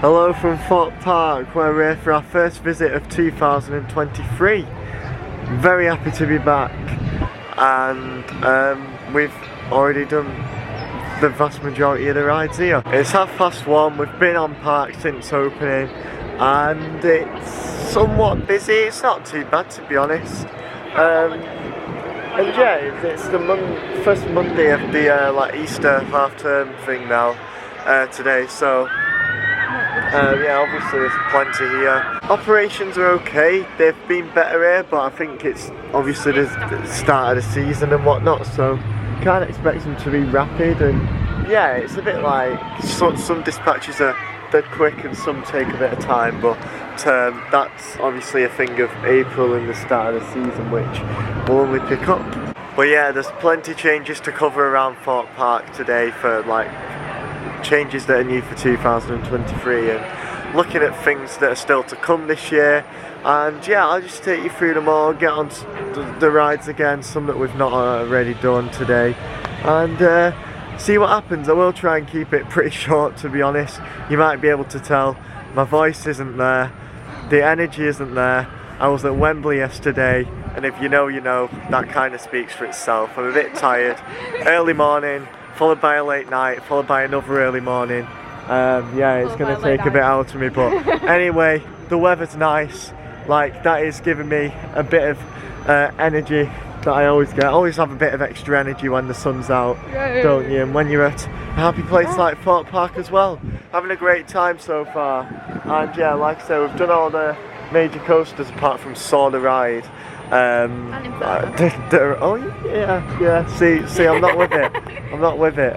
Hello from Thorpe Park, where we're here for our first visit of 2023. Very happy to be back, and we've already done the vast majority of the rides here. It's 1:30. We've been on park since opening, and it's somewhat busy. It's not too bad, to be honest. And yeah, it's the first Monday of the like Easter half-term thing now today, so yeah, obviously there's plenty here. Operations are okay, they've been better here, but I think it's obviously the start of the season and whatnot, so can't expect them to be rapid. And yeah, it's a bit like some dispatches are dead quick and some take a bit of time, but that's obviously a thing of April and the start of the season, which will only pick up. But yeah, there's plenty of changes to cover around Thorpe Park today, for like changes that are new for 2023 and looking at things that are still to come this year. And yeah, I'll just take you through them all, get on the rides again, some that we've not already done today, and see what happens. I will try and keep it pretty short, to be honest. You might be able to tell my voice isn't there, the energy isn't there. I was at Wembley yesterday, and if you know, you know, that kind of speaks for itself. I'm a bit tired. Early morning, followed by a late night, followed by another early morning. Yeah, it's going to take a bit out of me, but anyway, the weather's nice. Like, that is giving me a bit of energy that I always get. I always have a bit of extra energy when the sun's out, don't you? And when you're at a happy place like Thorpe Park as well. Having a great time so far. And yeah, like I said, we've done all the major coasters apart from Saw the Ride. Oh yeah. See, I'm not with it. I'm not with it.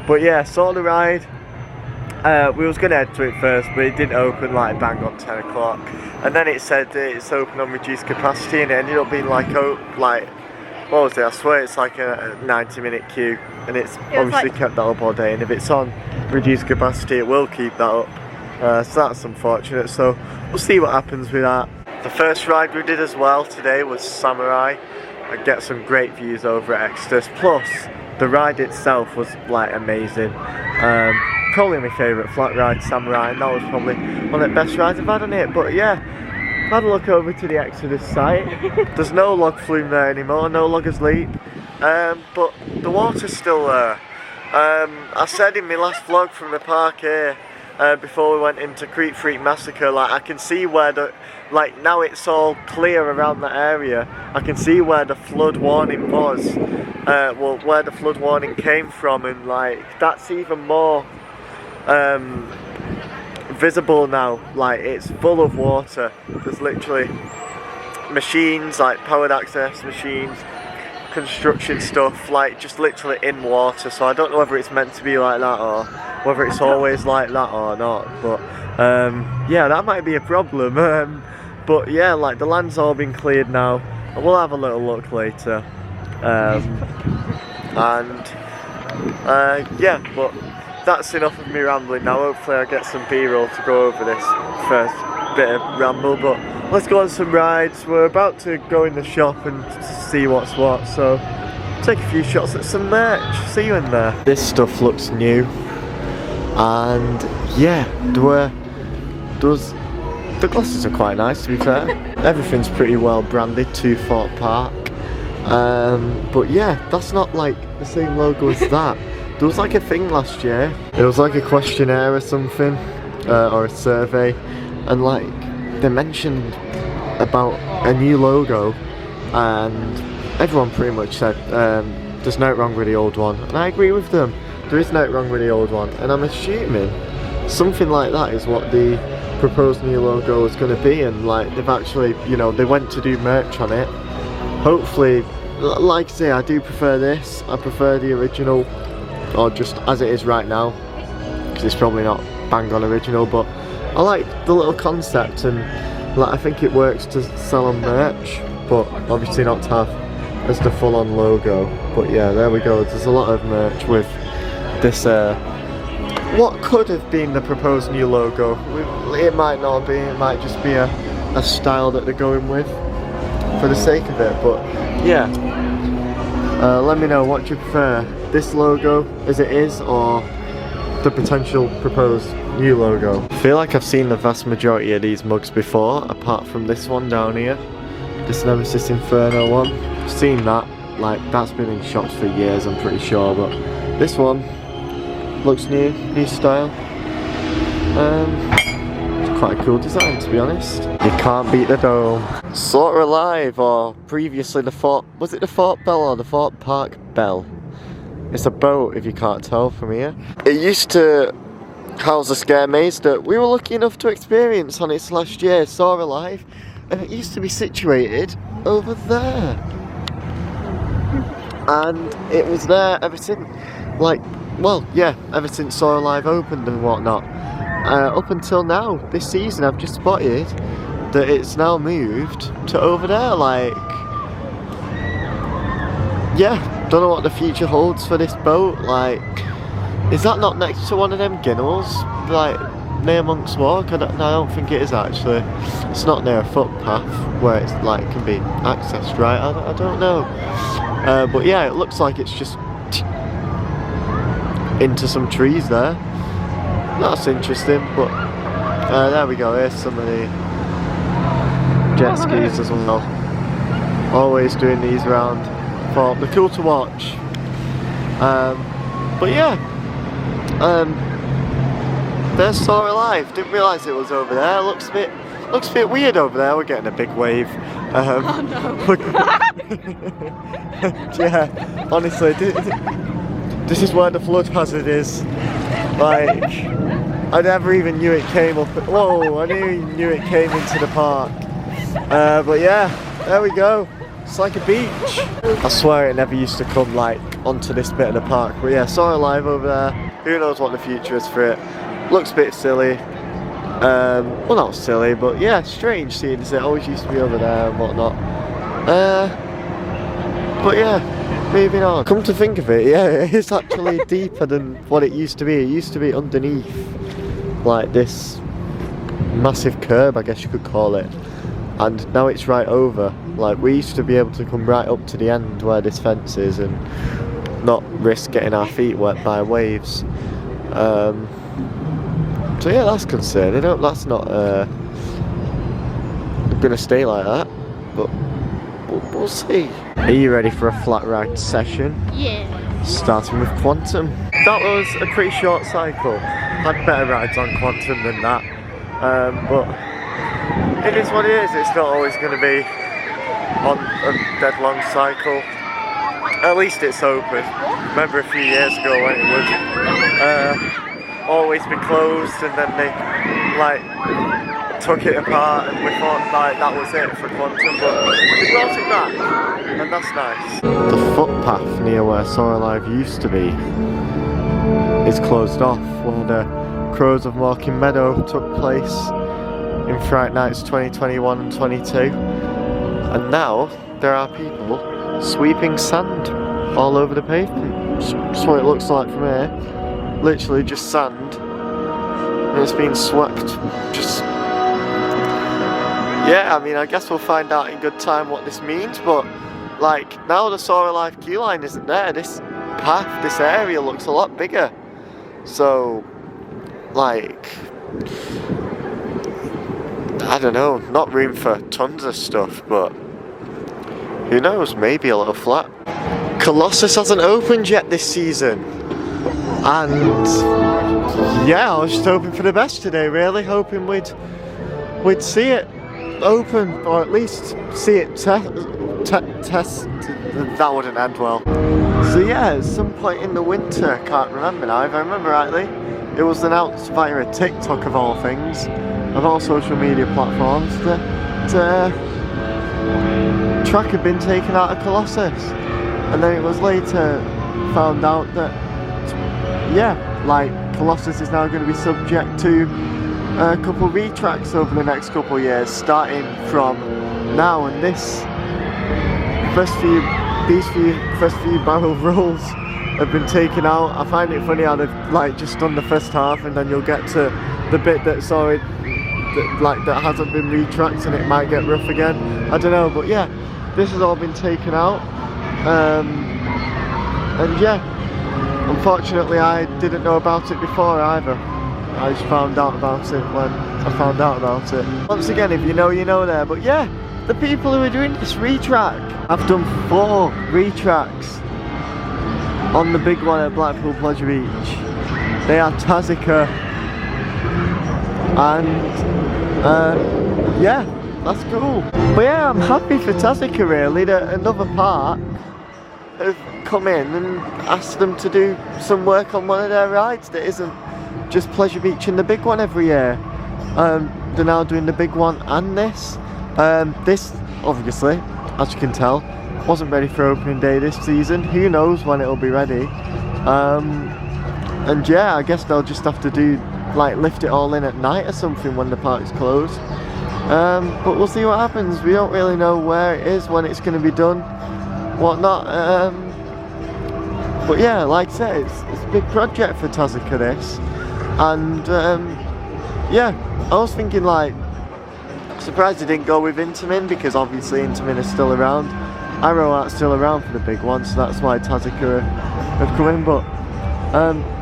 But yeah, Saw the Ride. We was gonna head to it first, but it didn't open like bang on 10 o'clock. And then it said it's open on reduced capacity, and it ended up being like what was it? I swear it's like a 90-minute queue, and it's obviously like kept that up all day. And if it's on reduced capacity, it will keep that up. So that's unfortunate. So we'll see what happens with that. The first ride we did as well today was Samurai. I get some great views over at Exeter. Plus, the ride itself was like amazing. Probably my favourite flat ride, Samurai, and that was probably one of the best rides I've had on it. But yeah, had a look over to the Exeter site. There's no log flume there anymore, no logger's leap, but the water's still there. I said in my last vlog from the park here, before we went into Creek Freak Massacre, like I can see where like now it's all clear around that area, I can see where the flood warning was, well, where the flood warning came from, and like that's even more visible now. Like it's full of water. There's literally machines, like powered access machines, construction stuff, like just literally in water. So I don't know whether it's meant to be like that or whether it's always like that or not, but yeah, that might be a problem. But yeah, like the land's all been cleared now, and we'll have a little look later. And yeah, but that's enough of me rambling now. Hopefully I get some B-roll to go over this first bit of ramble, but let's go on some rides. We're about to go in the shop and see what's what, so take a few shots at some merch. See you in there. This stuff looks new, and yeah, the glasses are quite nice, to be fair. Everything's pretty well branded to Thorpe Park, but yeah, that's not like the same logo as that. There was like a thing last year, it was like a questionnaire or something, or a survey, and like they mentioned about a new logo, and everyone pretty much said there's no wrong with the old one, and I agree with them. There is no wrong with the old one, and I'm assuming something like that is what the proposed new logo is going to be. And like they've actually, you know, they went to do merch on it. Hopefully, like I say, I do prefer this. I prefer the original, or just as it is right now, because it's probably not bang on original, but I like the little concept, and like I think it works to sell on merch, but obviously not to have as the full-on logo. But yeah, there we go. There's a lot of merch with this what could have been the proposed new logo. It might not be, it might just be a style that they're going with for the sake of it. But yeah, let me know, what do you prefer, this logo as it is, or the potential proposed new logo. I feel like I've seen the vast majority of these mugs before, apart from this one down here. This Nemesis Inferno one. I've seen that, like that's been in shops for years I'm pretty sure, but this one looks new style. It's quite a cool design to be honest. You can't beat the dome. Sort of Alive, or previously the Thorpe, was it the Thorpe Bell or the Thorpe Park Bell? It's a boat if you can't tell from here. It used to house a scare maze that we were lucky enough to experience on its last year, Sort of Alive, and it used to be situated over there. And it was there ever since, like, well, yeah, ever since Sort of Alive opened and whatnot. Up until now, this season I've just spotted that it's now moved to over there, like, yeah, don't know what the future holds for this boat. Like, is that not next to one of them ginnels, like near Monk's Walk? I don't think it is actually. It's not near a footpath where it's like can be accessed, right? I don't know, but yeah, it looks like it's just into some trees there. That's interesting, but there we go. Here's some of the jet skis as well. Always doing these around. They're cool to watch. But yeah, there's Sort of Alive. Didn't realise it was over there. Looks a bit weird over there. We're getting a big wave. Oh no. Yeah, honestly, this is where the flood hazard is. Like, I never even knew it came up. Whoa, I never even knew it came into the park. But yeah, there we go. It's like a beach. I swear it never used to come like onto this bit of the park. But yeah, Sort of Alive over there. Who knows what the future is for it. Looks a bit silly. Well, not silly, but yeah, strange seeing as it always used to be over there and whatnot. But yeah, moving on. Come to think of it, yeah, it is actually deeper than what it used to be. It used to be underneath, like this massive curb, I guess you could call it. And now it's right over. Like, we used to be able to come right up to the end where this fence is and not risk getting our feet wet by waves. So yeah, that's concerning. I hope that's not gonna stay like that, but we'll see. Are you ready for a flat ride session? Yeah. Starting with Quantum. That was a pretty short cycle. Had better rides on Quantum than that, but it is what it is. It's not always going to be on a dead long cycle. At least it's open. Remember a few years ago when it would always be closed, and then they like took it apart, and we thought like that was it for Quantum, but they brought it back, and that's nice. The footpath near where Sort of Alive used to be is closed off when the Crows of Morecambe Meadow took place in Fright Nights 2021 and 22, and now there are people sweeping sand all over the pavement. That's what it looks like from here. Literally just sand, and it's been swept. Just, yeah, I mean, I guess we'll find out in good time what this means, but like, now the Sort of Alive queue line isn't there, this path, this area looks a lot bigger. So, like, I don't know, not room for tons of stuff, but who knows, maybe a little flat. Colossus hasn't opened yet this season, and yeah, I was just hoping for the best today, really, hoping we'd see it open, or at least see it test. That wouldn't end well. So yeah, at some point in the winter, can't remember now, if I remember rightly, it was announced via a TikTok of all things, of all social media platforms, that track had been taken out of Colossus, and then it was later found out that, yeah, like, Colossus is now going to be subject to a couple of retracks over the next couple of years, starting from now, and these first few barrel rolls have been taken out. I find it funny how they've like just done the first half, and then you'll get to the bit that's already that hasn't been retracked, and it might get rough again. I don't know, but yeah, this has all been taken out, and yeah, unfortunately I didn't know about it before either. I just found out about it when I found out about it. Once again, if you know, you know there. But yeah, the people who are doing this retrack, I've done 4 retracks on the big one at Blackpool Pleasure Beach. They are Tazika, and yeah, that's cool. But yeah, I'm happy for Tazika really that another park have come in and asked them to do some work on one of their rides that isn't just Pleasure Beach and the big one every year. They're now doing the big one and this. This, obviously, as you can tell, wasn't ready for opening day this season. Who knows when it'll be ready. And yeah, I guess they'll just have to do, like, lift it all in at night or something when the park's closed. But we'll see what happens. We don't really know where it is, when it's going to be done, whatnot. But yeah, like I said, it's a big project for Tazika, this. And yeah, I was thinking, like, surprised they didn't go with Intamin, because obviously Intamin is still around. Arrow aren't still around for the big one, so that's why Tazika have come in. But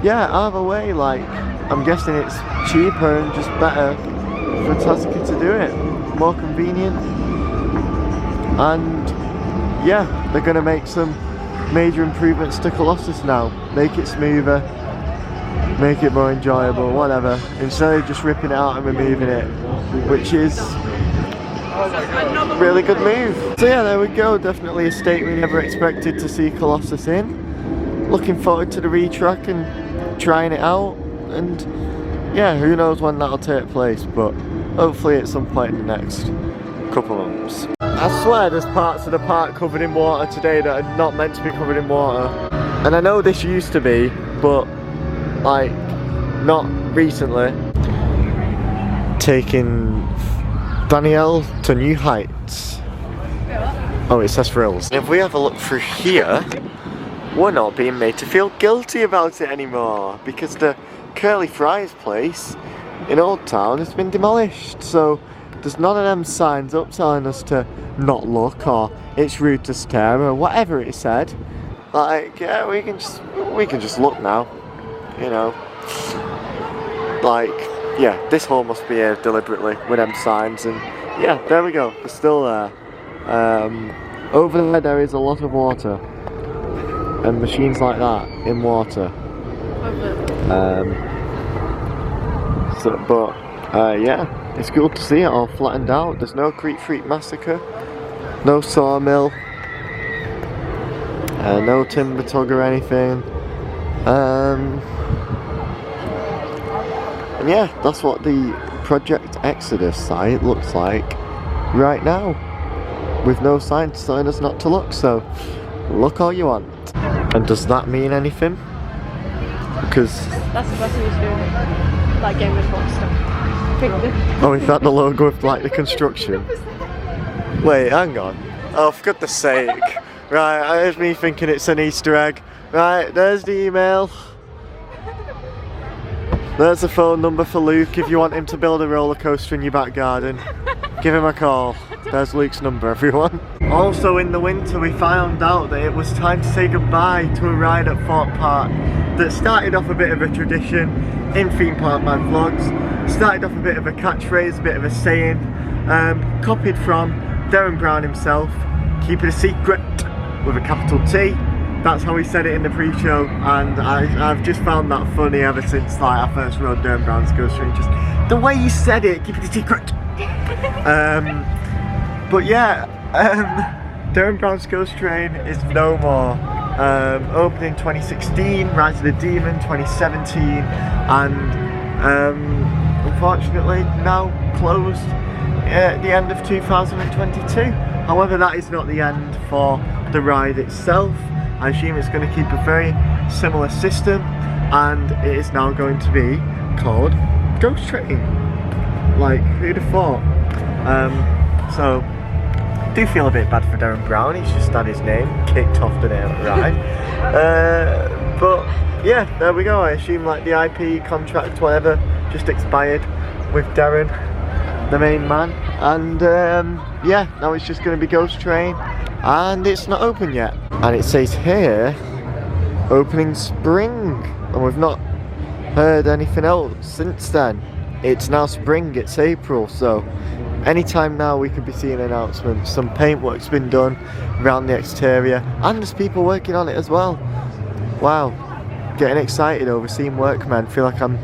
yeah, either way, like, I'm guessing it's cheaper and just better for Tazika to do it, more convenient. And yeah, they're going to make some major improvements to Colossus now, make it smoother, make it more enjoyable, whatever, instead of just ripping it out and removing it, which is a really good move. So yeah, there we go, definitely a state we never expected to see Colossus in. Looking forward to the retrack and trying it out, and yeah, who knows when that'll take place, but hopefully at some point in the next couple of months. I swear there's parts of the park covered in water today that are not meant to be covered in water. And I know this used to be, but like, not recently. Taking Danielle to new heights. Oh, it says frills. If we have a look through here, we're not being made to feel guilty about it anymore, because the Curly Fries place in Old Town has been demolished. So there's none of them signs up telling us to not look, or it's rude to stare, or whatever it said. Like, yeah, we can just look now, you know. Like, yeah, this hole must be here deliberately with them signs, and yeah, there we go, they're still there. Over there is a lot of water, and machines like that in water. Yeah, it's cool to see it all flattened out. There's no Creek Freak Massacre, no sawmill, no timber tug or anything. And yeah, that's what the Project Exodus site looks like right now, with no signs telling us not to look, so look all you want. And does that mean anything? Because that's the best thing to do, like Game of Thrones stuff. Oh, is that the logo of like the construction? Wait, hang on. Oh, for goodness sake. Right, there's me thinking it's an Easter egg. Right, there's the email. There's the phone number for Luke if you want him to build a roller coaster in your back garden. Give him a call. There's Luke's number, everyone. Also in the winter we found out that it was time to say goodbye to a ride at Thorpe Park that started off a bit of a tradition in Theme Park Man vlogs. Started off a bit of a catchphrase, a bit of a saying, copied from Derren Brown himself. Keep it a secret with a capital T. That's how he said it in the pre-show, and I've just found that funny ever since like I first rode Derren Brown's Ghost Train. Just the way you said it, keep it a secret. But yeah, Derren Brown's Ghost Train is no more. Opened in 2016, Rise of the Demon 2017, and unfortunately now closed at the end of 2022. However, that is not the end for the ride itself. I assume it's going to keep a very similar system, and it is now going to be called Ghost Train. Like, who'd have thought? So, I do feel a bit bad for Derren Brown. He's just had his name kicked off the ride. But yeah, there we go. I assume like the IP contract, whatever, just expired with Derren, the main man. And yeah, now it's just going to be Ghost Train, and it's not open yet. And it says here, opening spring, and we've not heard anything else since then. It's now spring, it's April, so anytime now we could be seeing announcements. Some paintwork's been done around the exterior, and there's people working on it as well. Wow, getting excited over seeing workmen. Feel like I'm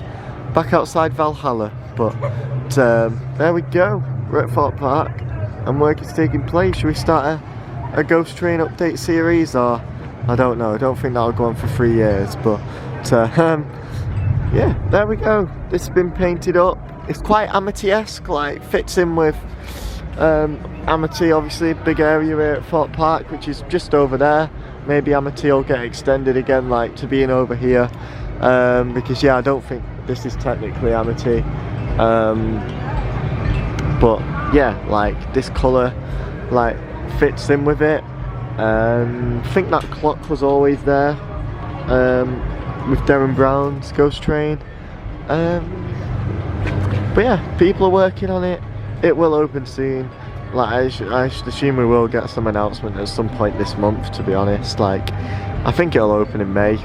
back outside Valhalla, but there we go. We're at Thorpe Park and work is taking place. Should we start a Ghost Train update series, or I don't know, I don't think that'll go on for 3 years, but yeah, there we go. This has been painted up. It's quite Amity-esque, like fits in with Amity, obviously a big area here at Thorpe Park, which is just over there. Maybe Amity will get extended again, like to being over here, because yeah, I don't think this is technically Amity, but yeah, like this colour like fits in with it. I think that clock was always there with Derren Brown's Ghost Train, but yeah, people are working on it. It will open soon. Like I should assume we will get some announcement at some point this month, to be honest. Like I think it'll open in May,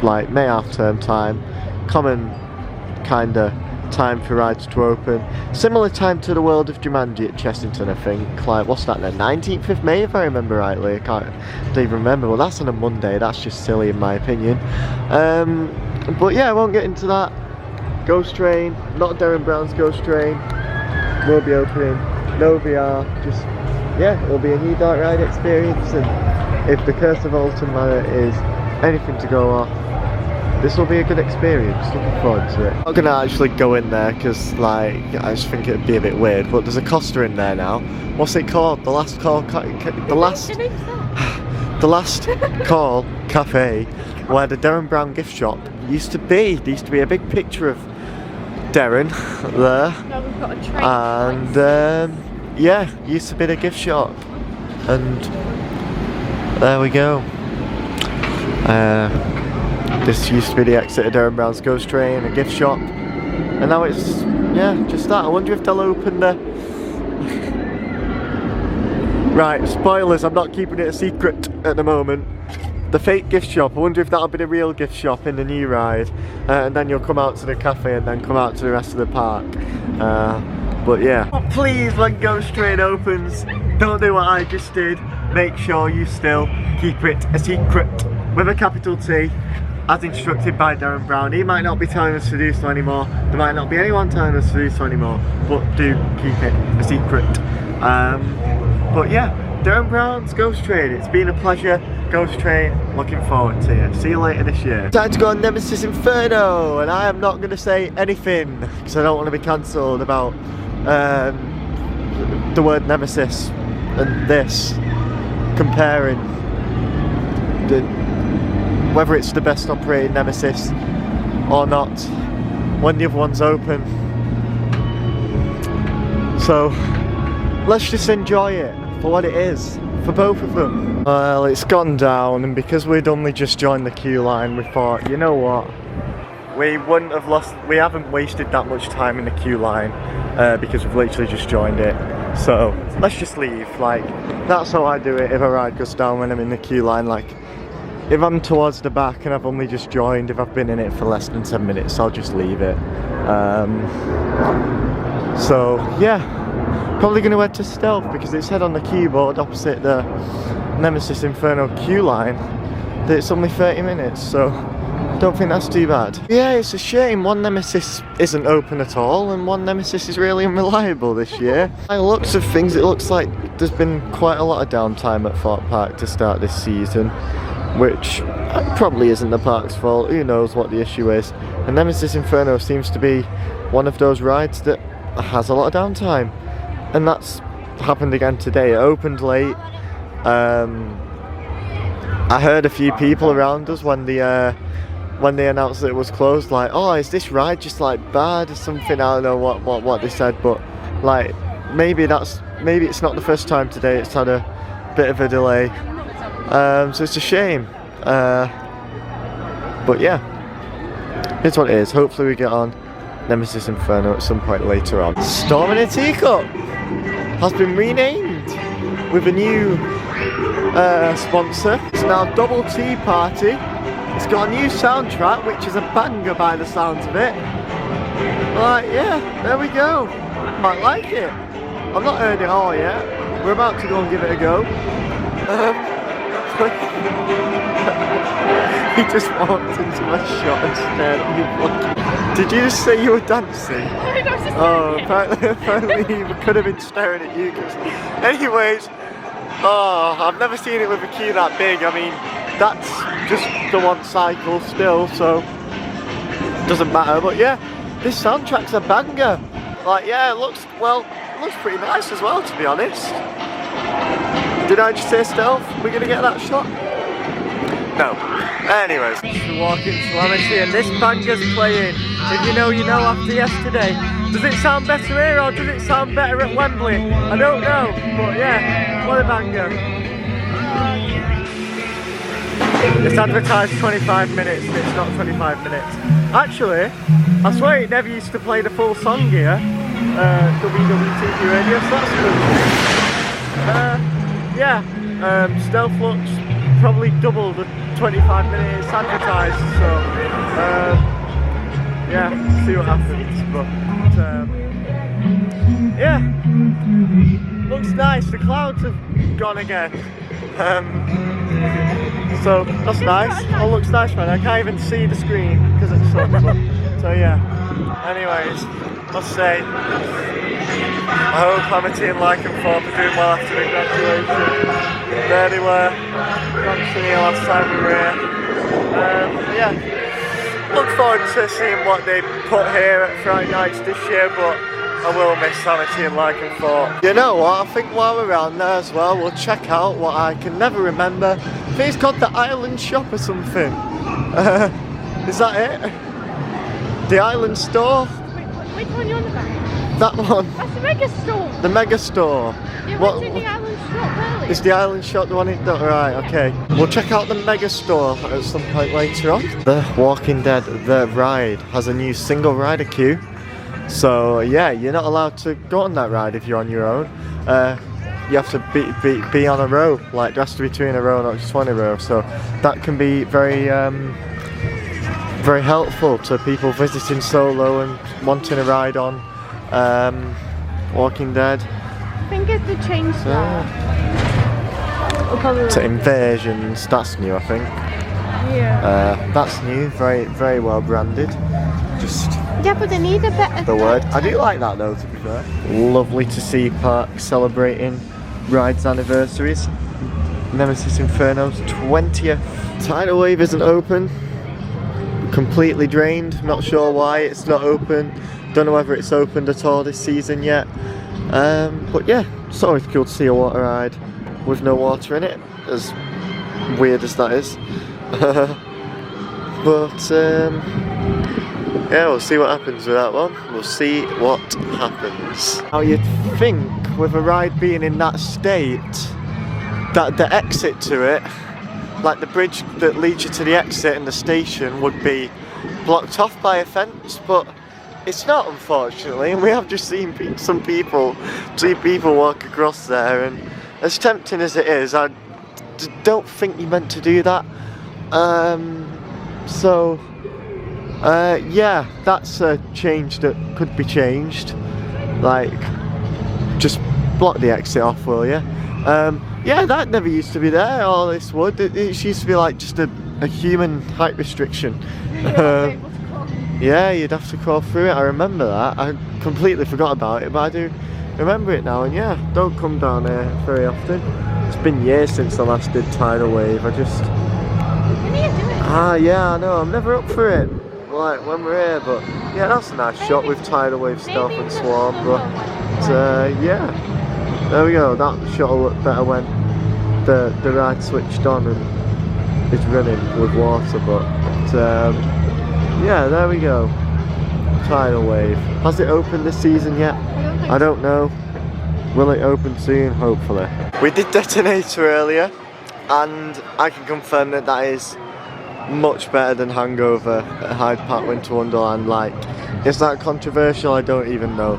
like May half-term time, common kinda time for rides to open. Similar time to the World of Jumanji at Chessington, I think. Like what's that then, 19th of May if I remember rightly. I don't even remember. Well, that's on a Monday. That's just silly in my opinion. But yeah, I won't get into that. Ghost Train, not Derren Brown's Ghost Train, will be opening. No VR, just yeah, it'll be a new dark ride experience, and if the Curse of Alton Manor is anything to go off, this will be a good experience. Looking forward to it. I'm not gonna actually go in there because like I just think it'd be a bit weird, but there's a Costa in there now. What's it called? The Last Call the Last Call Cafe, where the Derren Brown gift shop used to be. There used to be a big picture of Derren there, We've got a train and yeah, used to be the gift shop, and there we go. This used to be the exit of Derren Brown's Ghost Train, a gift shop, and now it's yeah, just that. I wonder if they'll open the right, spoilers, I'm not keeping it a secret at the moment. The fake gift shop, I wonder if that'll be the real gift shop in the new ride, and then you'll come out to the cafe and then come out to the rest of the park. But yeah, but please, when Ghost Train opens, don't do what I just did. Make sure you still keep it a secret with a capital T, as instructed by Derren Brown. He might not be telling us to do so anymore, there might not be anyone telling us to do so anymore, but do keep it a secret. But yeah, Derren Brown's Ghost Train, it's been a pleasure. Ghost Train, looking forward to you. See you later this year. Time to go on Nemesis Inferno, and I am not going to say anything because I don't want to be cancelled about the word Nemesis and this, comparing whether it's the best operating Nemesis or not when the other one's open. So let's just enjoy it for what it is, for both of them. Well, it's gone down, and because we'd only just joined the queue line, we thought, you know what, we haven't wasted that much time in the queue line because we've literally just joined it. So let's just leave. Like, that's how I do it if a ride goes down when I'm in the queue line. Like, if I'm towards the back and I've only just joined, if I've been in it for less than 10 minutes, I'll just leave it. So yeah, probably going to head to Stealth because it said on the keyboard opposite the Nemesis Inferno queue line that it's only 30 minutes, so don't think that's too bad. Yeah, it's a shame one Nemesis isn't open at all and one Nemesis is really unreliable this year. By the looks of things, it looks like there's been quite a lot of downtime at Thorpe Park to start this season, which probably isn't the park's fault. Who knows what the issue is. And Nemesis Inferno seems to be one of those rides that has a lot of downtime, and that's happened again today. It opened late. I heard a few people around us when they announced that it was closed, like, oh, is this ride just like bad or something? I don't know what they said, but like maybe it's not the first time today it's had a bit of a delay, so it's a shame, but yeah, it's what it is. Hopefully we get on Nemesis Inferno at some point later on. Storm in a Teacup has been renamed with a new sponsor. It's now Dobble Tea Party, It's got a new soundtrack, which is a banger by the sounds of it. Like, yeah, there we go. Might like it. I've not heard it all yet. We're about to go and give it a go. He just walked into my shop and stared at me. Did you just say you were dancing? Oh, apparently he could have been staring at you. Anyways, oh, I've never seen it with a queue that big. I mean, that's just the one cycle still, so it doesn't matter. But yeah, this soundtrack's a banger. Like, yeah, it looks pretty nice as well, to be honest. Did I just say stealth? We're gonna get that shot? No. Anyways, we walk into Amity and this banger's playing. If you know, you know after yesterday. Does it sound better here or does it sound better at Wembley? I don't know, but yeah, what a banger. It's advertised 25 minutes and it's not 25 minutes. Actually, I swear it never used to play the full song here. WWTV radio, so that's good. Yeah, stealth looks probably double the 25 minutes advertised, so yeah, see what happens. But yeah, looks nice. The clouds have gone again, so that's nice. Oh, looks nice, man. I can't even see the screen because it's so. So yeah. Anyways, must say, I hope Amity and Thorpe are doing well after the graduation. There they were, dancing here last time we were here. Yeah, look forward to seeing what they put here at Friday nights this year, but I will miss Amity and Thorpe. You know what, I think while we're around there as well, we'll check out what I can never remember. I think it's called the Island Shop or something. Is that it? The Island Store? Which one are you on about? That one. That's the Megastore. The Megastore. You went to the Island Shop earlier. Is the Island Shop the one in... Right, okay. We'll check out the Megastore at some point later on. The Walking Dead, the ride, has a new single rider queue. So yeah, you're not allowed to go on that ride if you're on your own. You have to be on a row. Like, there has to be two in a row, not just one in a row. So that can be very helpful to people visiting solo and wanting a ride on Walking Dead. I think it's to change that. To Invasions, that's new, I think. Yeah. That's new, very well branded. Just yeah, but they need a better the word. I do like that though, to be fair. Lovely to see Park celebrating rides anniversaries. Nemesis Inferno's 20th. Tidal Wave isn't open. Completely drained, not sure why it's not open. Don't know whether it's opened at all this season yet. But yeah, it's always cool to see a water ride with no water in it, as weird as that is. But yeah, we'll see what happens with that one. We'll see what happens. Now you'd think with a ride being in that state that the exit to it, like the bridge that leads you to the exit and the station, would be blocked off by a fence, but it's not, unfortunately, and we have just seen two people walk across there, and as tempting as it is, I don't think you meant to do that. Yeah, that's a change that could be changed. Like, just block the exit off, will you? Yeah, that never used to be there, all this wood. It used to be like just a human height restriction. Yeah, you'd have to crawl through it. I remember that. I completely forgot about it, but I do remember it now. And yeah, don't come down here very often. It's been years since I last did Tidal Wave. I just... When are you doing? Yeah, I know. I'm never up for it. Like when we're here, but yeah, that's a nice shot with Tidal Wave Stealth and Swarm. But yeah, there we go. That shot will look better when the ride switched on and is running with water. But yeah, there we go. Tidal Wave. Has it opened this season yet? I don't know. Will it open soon? Hopefully. We did Detonator earlier, and I can confirm that that is much better than Hangover at Hyde Park Winter Wonderland. Like, is that controversial? I don't even know,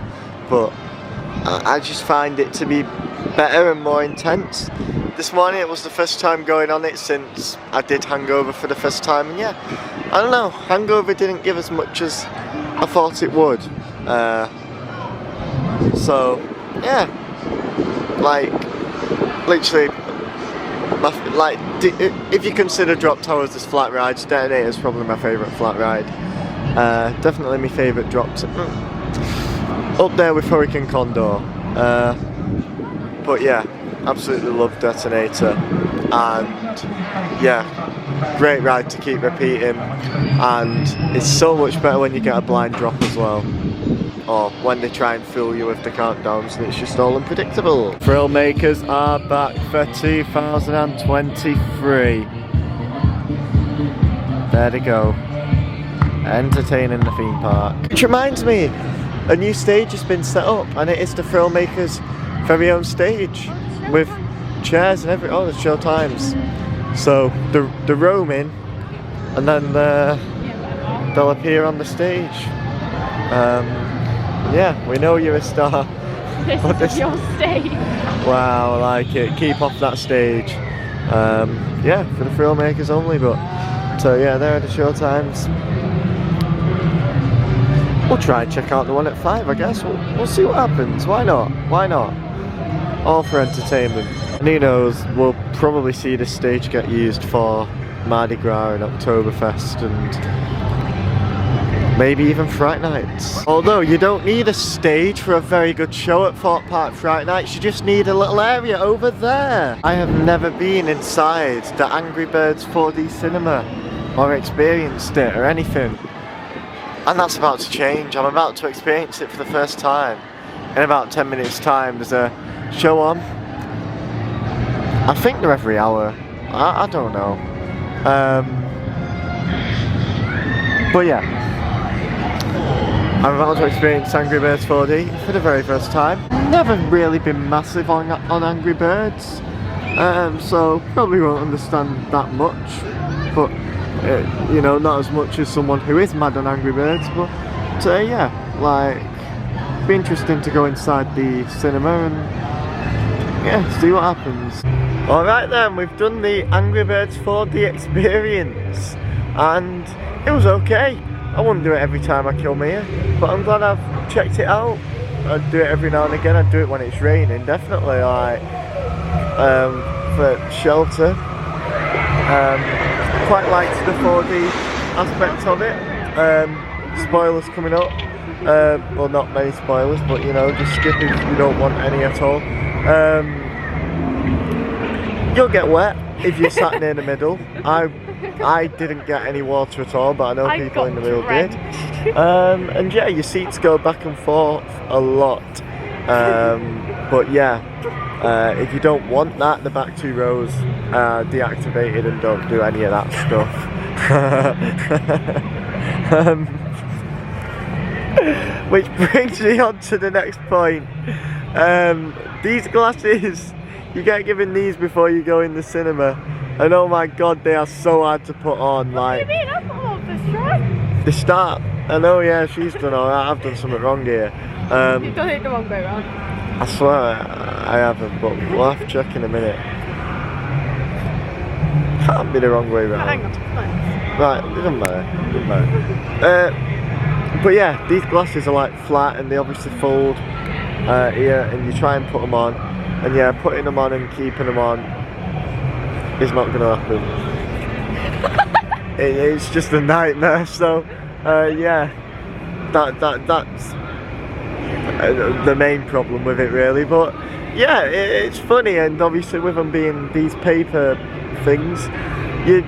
but I just find it to be better and more intense. this morning it was the first time going on it since I did hangover for the first time, and yeah, I don't know, hangover didn't give as much as I thought it would. So yeah, like literally, like if you consider drop towers as flat rides, Detonator is probably my favourite flat ride. Definitely my favourite drops. Up there with Hurricane Condor. But yeah, absolutely love Detonator, and yeah, great ride to keep repeating, and it's so much better when you get a blind drop as well, or when they try and fool you with the countdowns and it's just all unpredictable. Thrill Makers are back for 2023. There they go, entertaining the theme park. Which reminds me, a new stage has been set up, and it is the Thrill Makers' very own stage with chairs and everything. Oh, the show times. So the roaming, and then they'll appear on the stage. Yeah, we know you're a star. This is your stage. Wow, I like it. Keep off that stage. Yeah, for the Thrill Makers only. But so yeah, there are the show times. We'll try and check out the one at 5, I guess. We'll see what happens. Why not? Why not? All for entertainment. And who knows, we'll probably see this stage get used for Mardi Gras and Oktoberfest and maybe even Fright Nights. Although you don't need a stage for a very good show at Thorpe Park Fright Nights, you just need a little area over there. I have never been inside the Angry Birds 4D cinema or experienced it or anything. And that's about to change. I'm about to experience it for the first time. In about 10 minutes time there's a show on. I think they're every hour. I don't know. But yeah, I'm about to experience Angry Birds 4D for the very first time. Never really been massive on Angry Birds, so probably won't understand that much. But you know, not as much as someone who is mad on Angry Birds. But yeah, like, be interesting to go inside the cinema and yeah, see what happens. Alright then, we've done the Angry Birds 4D experience, and it was okay. I wouldn't do it every time I kill Mia, but I'm glad I've checked it out. I'd do it every now and again. I'd do it when it's raining, definitely, like, for shelter. Quite liked the 4D aspect of it. Spoilers coming up. Well, not many spoilers, but you know, just skip if you don't want any at all. You'll get wet if you're sat near the middle. I didn't get any water at all, but I know people in the middle did. And yeah, your seats go back and forth a lot. But yeah, if you don't want that, the back 2 rows are deactivated and don't do any of that stuff. Which brings me on to the next point. These glasses, you get given these before you go in the cinema, and oh my god, they are so hard to put on. Like, what do you mean? I've got one for strap. The start. I know, yeah, she's done alright. I've done something wrong here. You've done it the wrong way round. I swear I haven't, but we'll have to check in a minute. Can't be the wrong way round. Hang on. Right, it doesn't matter. Doesn't matter. But yeah, these glasses are like flat and they obviously fold here, and you try and put them on, and yeah, putting them on and keeping them on is not going to happen. It's just a nightmare. So yeah, that's the main problem with it really. But yeah, it's funny, and obviously with them being these paper things, you're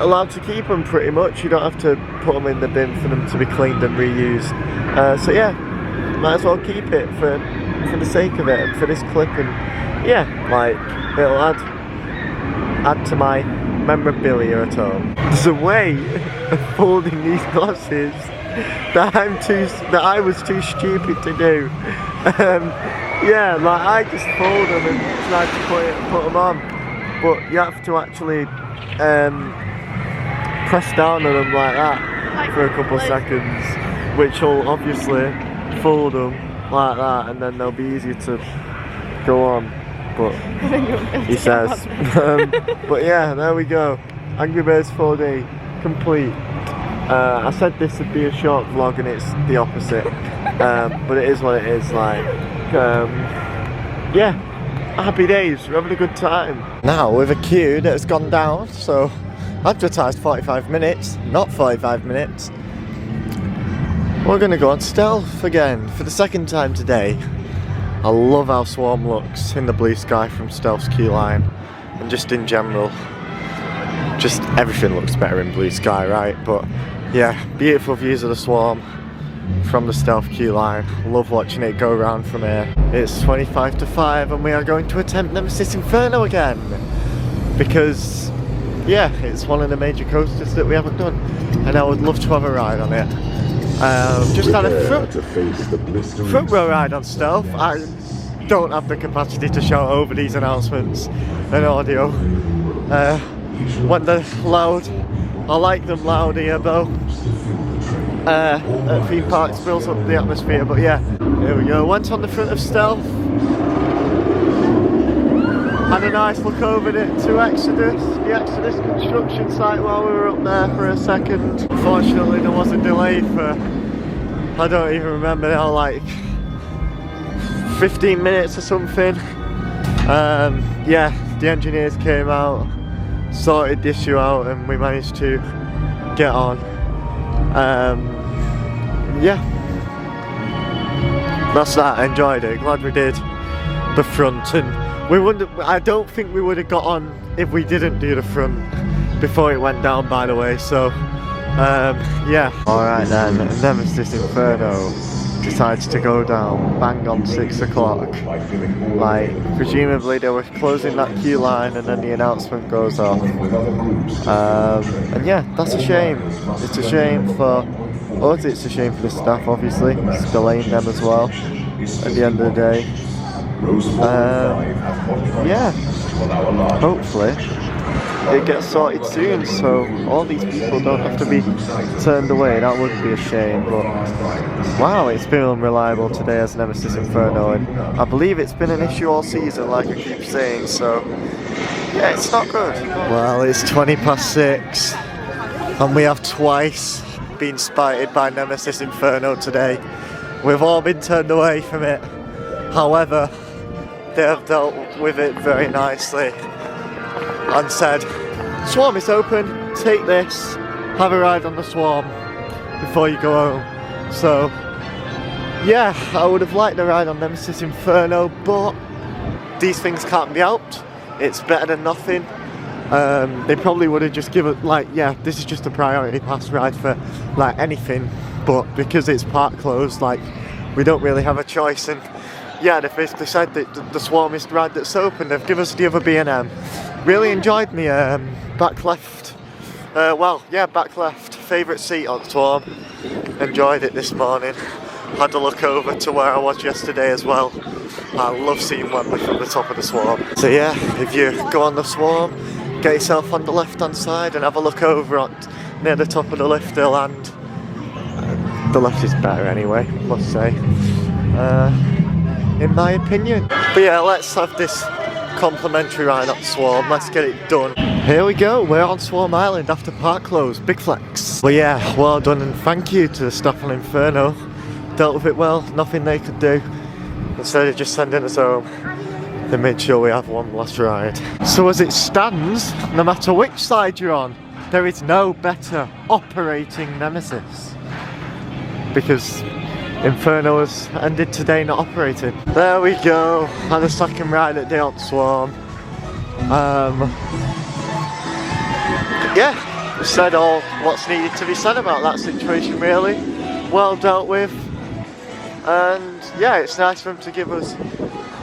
allowed to keep them pretty much. You don't have to put them in the bin for them to be cleaned and reused. So yeah, might as well keep it for the sake of it, for this clip, and yeah, like, it'll add to my memorabilia at home. There's a way of folding these glasses that I was too stupid to do. Yeah, like, I just fold them and try to put them on, but you have to actually press down on them like that for a couple of seconds, which will obviously fold them like that, and then they'll be easier to go on. but he says. But yeah, there we go. Angry Birds 4D complete. I said this would be a short vlog and it's the opposite, but it is what it is. Like, yeah, happy days. We're having a good time. Now with a queue that has gone down, so advertised 45 minutes, not 45 minutes. We're gonna go on stealth again for the second time today. I love how Swarm looks in the blue sky from Stealth's queue line, and just in general. Just everything looks better in blue sky, right? But yeah, beautiful views of the Swarm from the Stealth queue line. Love watching it go around from here. It's 25 to 5 and we are going to attempt Nemesis Inferno again. Because, yeah, it's one of the major coasters that we haven't done. And I would love to have a ride on it. Just had a front row ride on Stealth. I don't have the capacity to shout over these announcements and audio. When they're loud, I like them loud here though. At theme parks builds up the atmosphere, but yeah, here we go. Went on the front of Stealth, had a nice look over to Exodus, the Exodus construction site while we were up there for a second. Unfortunately there was a delay for, I don't even remember now, like 15 minutes or something. Yeah, the engineers came out, sorted the issue out, and we managed to get on. Yeah, that's that. I enjoyed it. Glad we did the front, and we wouldn't. I don't think we would have got on if we didn't do the front before it went down, by the way. So, yeah. All right then. Nemesis Inferno decides to go down bang on 6 o'clock. Like, presumably they were closing that queue line and then the announcement goes off. And yeah, that's a shame. It's a shame for us, it's a shame for the staff obviously. It's delaying them as well at the end of the day. Yeah, hopefully it gets sorted soon so all these people don't have to be turned away. That would be a shame, but wow, it's been unreliable today as Nemesis Inferno, and I believe it's been an issue all season, like I keep saying, so yeah, it's not good. Well, it's 20 past 6 and we have twice been spited by Nemesis Inferno today. We've all been turned away from it. However, they have dealt with it very nicely and said, Swarm is open, take this, have a ride on the Swarm before you go home. So yeah, I would have liked a ride on Nemesis Inferno, but these things can't be helped. It's better than nothing. They probably would have just given, like, yeah, this is just a priority pass ride for like anything, but because it's park closed, like, we don't really have a choice. And yeah, they've basically said that the Swarm is the ride that's open. They've given us the other B&M. Really enjoyed me back left. Well, yeah, back left. Favourite seat on Swarm. Enjoyed it this morning. Had a look over to where I was yesterday as well. I love seeing Wembley from the top of the Swarm. So yeah, if you go on the Swarm, get yourself on the left hand side and have a look over on near the top of the lift hill, and the left is better anyway, must say, in my opinion. But yeah, let's have this complimentary ride on Swarm, let's get it done. Here we go, we're on Swarm Island after park close, big flex. Well yeah, well done and thank you to the staff on Inferno. Dealt with it well, nothing they could do. Instead of just sending us home, they made sure we have one last ride. So as it stands, no matter which side you're on, there is no better operating Nemesis. Because Inferno has ended today not operating. There we go, had a second ride at day on Swarm. Yeah, said all what's needed to be said about that situation really. Well dealt with. And yeah, it's nice for them to give us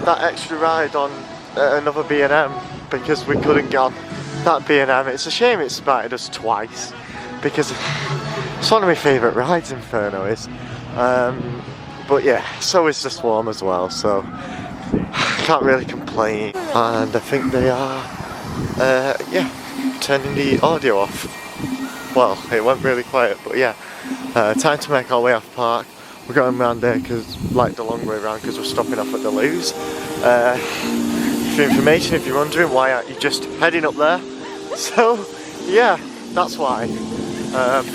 that extra ride on another B&M because we couldn't get on that B&M. It's a shame it spited us twice because it's one of my favourite rides, Inferno is. But yeah, so is the Swarm as well, so can't really complain. And I think they are, yeah, turning the audio off. Well, it went really quiet, but yeah, time to make our way off park. We're going around there because, like, the long way around because we're stopping off at the loos. For information, if you're wondering why aren't you just heading up there. So yeah, that's why.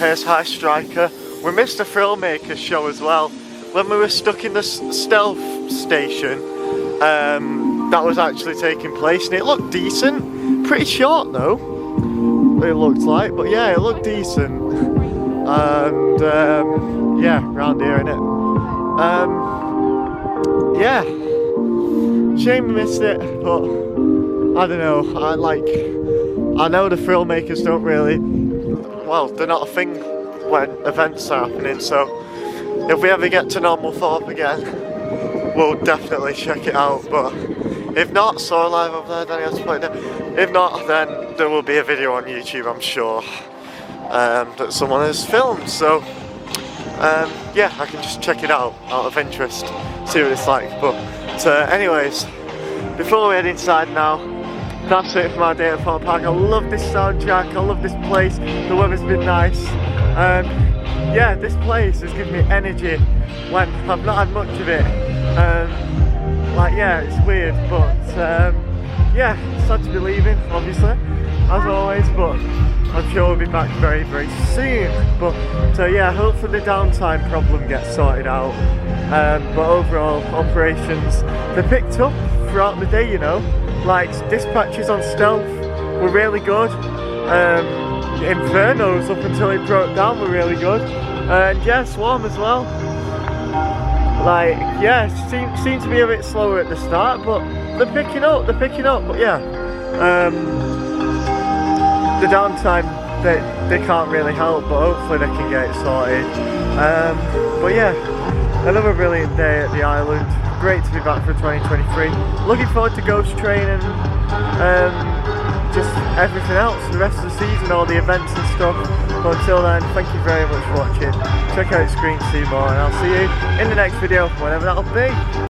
Pace High Striker. We missed a Thrillmaker show as well. When we were stuck in the stealth station, that was actually taking place and it looked decent. Pretty short though, it looked like, but yeah, it looked decent. And yeah, round here innit. Yeah, shame we missed it, but I don't know. I know the Thrillmakers don't really, well, they're not a thing when events are happening, so if we ever get to normal Thorpe again, we'll definitely check it out. But if not, saw live over there, then he has to play there. If not, then there will be a video on YouTube, I'm sure, that someone has filmed. So yeah, I can just check it out of interest, see what it's like. But anyways, before we head inside now, that's it for my day at Thorpe Park. I love this soundtrack, I love this place, the weather's been nice. Yeah, this place has given me energy when I've not had much of it. Like, yeah, it's weird, but yeah, sad to be leaving, obviously, as always, but I'm sure we'll be back very, very soon. But yeah, hopefully the downtime problem gets sorted out. But overall, operations, they picked up throughout the day, you know. Like, dispatches on stealth were really good. Infernos up until it broke down were really good. And yeah, Swarm as well. Like, yeah, seemed to be a bit slower at the start, but they're picking up, but yeah. The downtime, they can't really help, but hopefully they can get it sorted. But yeah, another brilliant day at the island. Great to be back for 2023. Looking forward to Ghost Train and just everything else, the rest of the season, all the events and stuff. But until then, thank you very much for watching. Check out Screen to see more, and I'll see you in the next video, whenever that'll be.